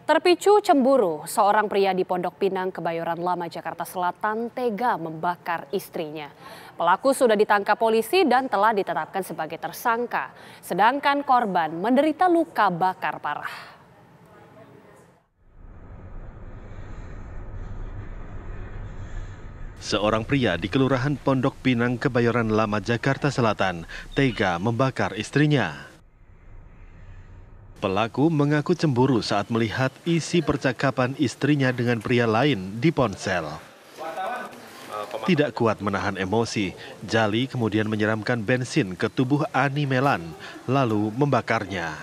Terpicu cemburu, seorang pria di Pondok Pinang, Kebayoran Lama, Jakarta Selatan tega membakar istrinya. Pelaku sudah ditangkap polisi dan telah ditetapkan sebagai tersangka. Sedangkan korban menderita luka bakar parah. Seorang pria di Kelurahan Pondok Pinang, Kebayoran Lama, Jakarta Selatan tega membakar istrinya. Pelaku mengaku cemburu saat melihat isi percakapan istrinya dengan pria lain di ponsel. Tidak kuat menahan emosi, Jali kemudian menyiramkan bensin ke tubuh Ani Melan, lalu membakarnya.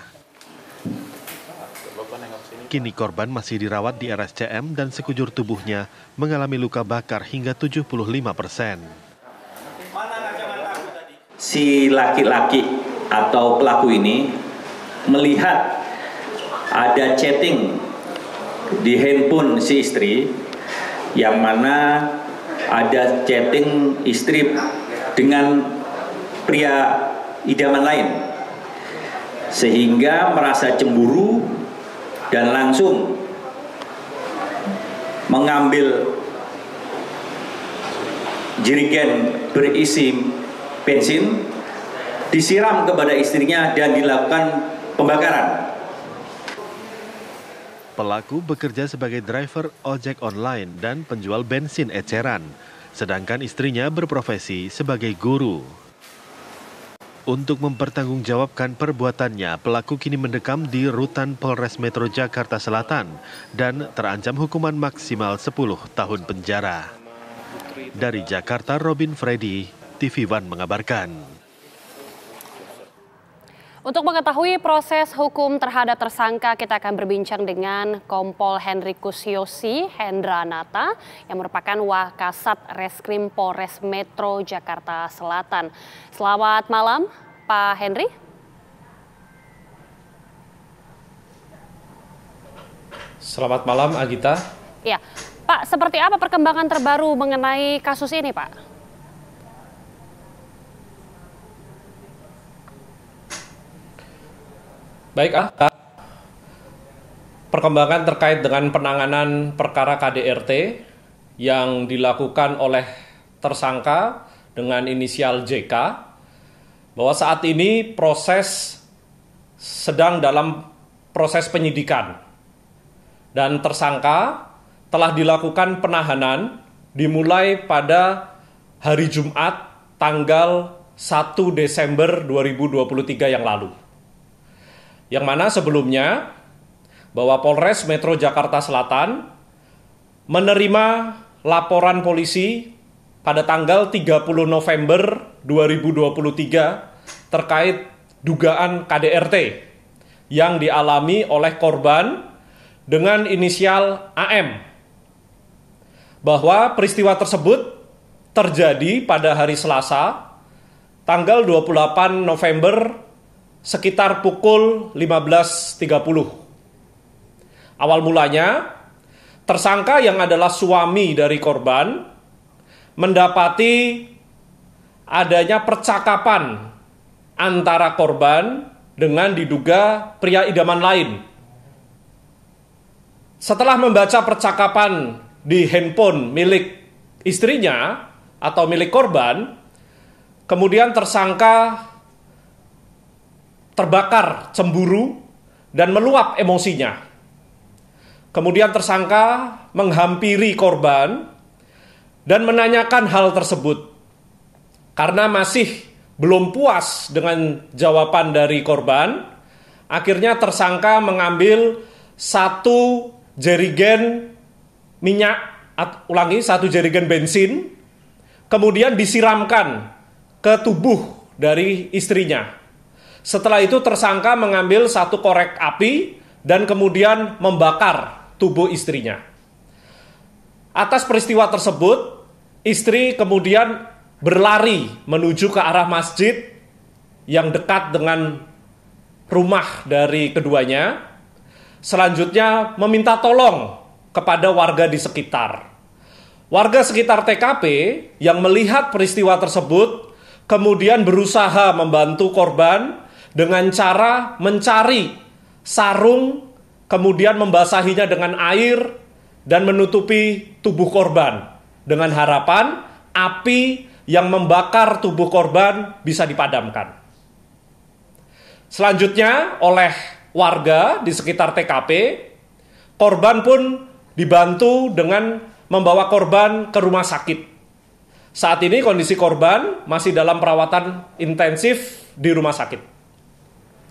Kini korban masih dirawat di RSCM dan sekujur tubuhnya mengalami luka bakar hingga 75%. Si laki-laki atau pelaku ini melihat ada chatting di handphone si istri, yang mana ada chatting istri dengan pria idaman lain, sehingga merasa cemburu dan langsung mengambil jerigen berisi bensin, disiram kepada istrinya dan dilakukan pembakaran. Pelaku bekerja sebagai driver ojek online dan penjual bensin eceran, sedangkan istrinya berprofesi sebagai guru. Untuk mempertanggungjawabkan perbuatannya, pelaku kini mendekam di Rutan Polres Metro Jakarta Selatan dan terancam hukuman maksimal 10 tahun penjara. Dari Jakarta, Robin Freddy, TV One mengabarkan. Untuk mengetahui proses hukum terhadap tersangka, kita akan berbincang dengan Kompol Henrikus Yosi Hendranata yang merupakan Wakasat Reskrim Polres Metro Jakarta Selatan. Selamat malam, Pak Henry. Selamat malam, Agita. Ya, Pak, seperti apa perkembangan terbaru mengenai kasus ini, Pak? Baik, perkembangan terkait dengan penanganan perkara KDRT yang dilakukan oleh tersangka dengan inisial JK, bahwa saat ini sedang dalam proses penyidikan dan tersangka telah dilakukan penahanan dimulai pada hari Jumat tanggal 1 Desember 2023 yang lalu. Yang mana sebelumnya bahwa Polres Metro Jakarta Selatan menerima laporan polisi pada tanggal 30 November 2023 terkait dugaan KDRT yang dialami oleh korban dengan inisial AM, bahwa peristiwa tersebut terjadi pada hari Selasa tanggal 28 November sekitar pukul 15.30. Awal mulanya, tersangka yang adalah suami dari korban mendapati adanya percakapan antara korban dengan diduga pria idaman lain. Setelah membaca percakapan di handphone milik istrinya atau milik korban, kemudian tersangka terbakar cemburu dan meluap emosinya. Kemudian tersangka menghampiri korban dan menanyakan hal tersebut. Karena masih belum puas dengan jawaban dari korban, akhirnya tersangka mengambil satu jerigen satu jerigen bensin, kemudian disiramkan ke tubuh dari istrinya. Setelah itu tersangka mengambil satu korek api dan kemudian membakar tubuh istrinya. Atas peristiwa tersebut, istri kemudian berlari menuju ke arah masjid yang dekat dengan rumah dari keduanya. Selanjutnya meminta tolong kepada warga di sekitar. Warga sekitar TKP yang melihat peristiwa tersebut kemudian berusaha membantu korban dengan cara mencari sarung kemudian membasahinya dengan air, dan menutupi tubuh korban dengan harapan api yang membakar tubuh korban bisa dipadamkan. Selanjutnya, oleh warga di sekitar TKP, korban pun dibantu dengan membawa korban ke rumah sakit. Saat ini kondisi korban masih dalam perawatan intensif di rumah sakit.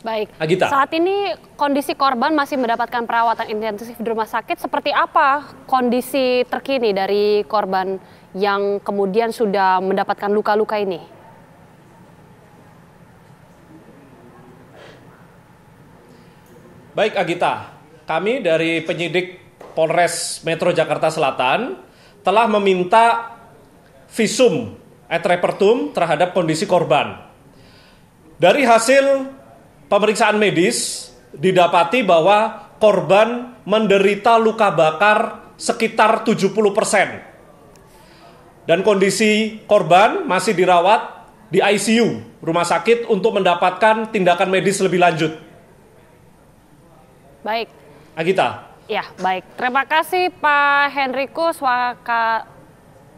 Baik, Agita. Saat ini kondisi korban masih mendapatkan perawatan intensif di rumah sakit. Seperti apa kondisi terkini dari korban yang kemudian sudah mendapatkan luka-luka ini? Baik Agita, kami dari penyidik Polres Metro Jakarta Selatan telah meminta visum et repertum terhadap kondisi korban. Dari hasil pemeriksaan medis didapati bahwa korban menderita luka bakar sekitar 70%. Dan kondisi korban masih dirawat di ICU rumah sakit untuk mendapatkan tindakan medis lebih lanjut. Baik. Agita. Ya, baik. Terima kasih Pak Henrikus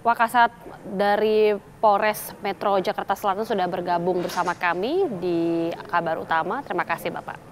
Wakasat dari Polres Metro Jakarta Selatan sudah bergabung bersama kami di Kabar Utama. Terima kasih Bapak.